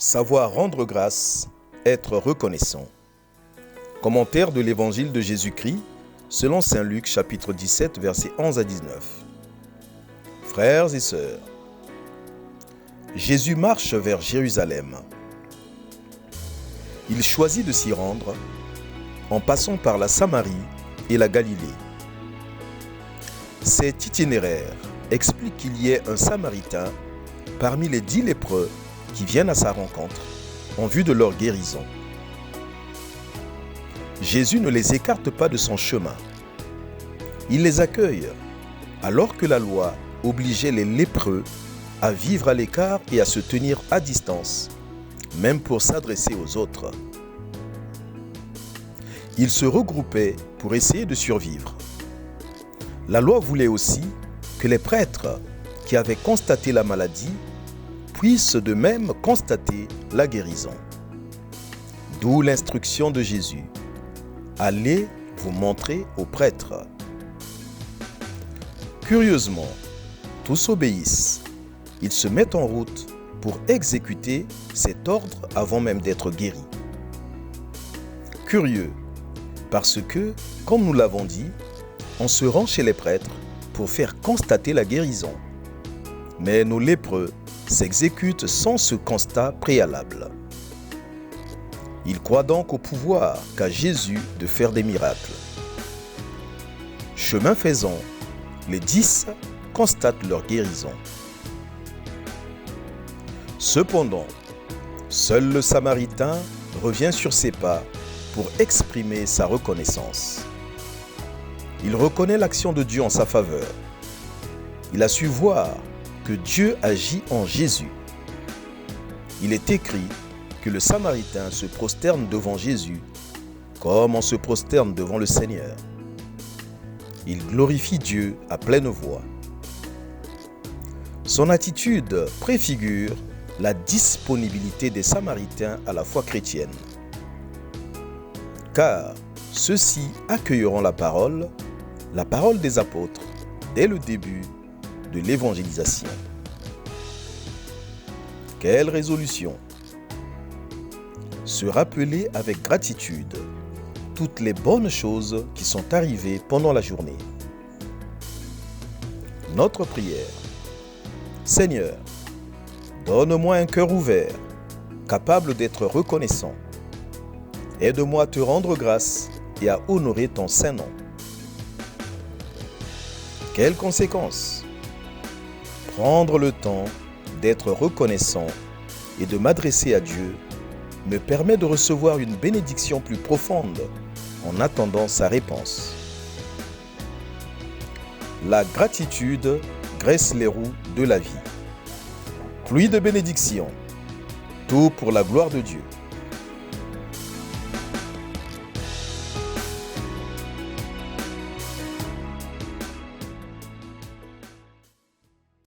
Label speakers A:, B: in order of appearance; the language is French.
A: Savoir rendre grâce, être reconnaissant. Commentaire de l'Évangile de Jésus-Christ, selon saint Luc, chapitre 17, versets 11 à 19. Frères et sœurs, Jésus marche vers Jérusalem. Il choisit de s'y rendre en passant par la Samarie et la Galilée. Cet itinéraire explique qu'il y ait un Samaritain parmi les 10 lépreux qui viennent à sa rencontre en vue de leur guérison. Jésus ne les écarte pas de son chemin. Il les accueille, alors que la loi obligeait les lépreux à vivre à l'écart et à se tenir à distance, même pour s'adresser aux autres. Ils se regroupaient pour essayer de survivre. La loi voulait aussi que les prêtres qui avaient constaté la maladie puissent de même constater la guérison. D'où l'instruction de Jésus. Allez vous montrer aux prêtres. Curieusement, tous obéissent. Ils se mettent en route pour exécuter cet ordre avant même d'être guéris. Curieux, parce que, comme nous l'avons dit, on se rend chez les prêtres pour faire constater la guérison. Mais nos lépreux s'exécutent sans ce constat préalable. Ils croient donc au pouvoir qu'a Jésus de faire des miracles. Chemin faisant, les 10 constatent leur guérison. Cependant, seul le Samaritain revient sur ses pas pour exprimer sa reconnaissance. Il reconnaît l'action de Dieu en sa faveur. Il a su voir que Dieu agit en Jésus. Il est écrit que le Samaritain se prosterne devant Jésus comme on se prosterne devant le Seigneur. Il glorifie Dieu à pleine voix. Son attitude préfigure la disponibilité des Samaritains à la foi chrétienne. Car ceux-ci accueilleront la parole des apôtres, dès le début de l'évangélisation. Quelle résolution! Se rappeler avec gratitude toutes les bonnes choses qui sont arrivées pendant la journée. Notre prière. Seigneur, donne-moi un cœur ouvert, capable d'être reconnaissant. Aide-moi à te rendre grâce et à honorer ton saint nom. Quelles conséquences? Prendre le temps d'être reconnaissant et de m'adresser à Dieu me permet de recevoir une bénédiction plus profonde en attendant sa réponse. La gratitude graisse les roues de la vie. Pluie de bénédictions, tout pour la gloire de Dieu.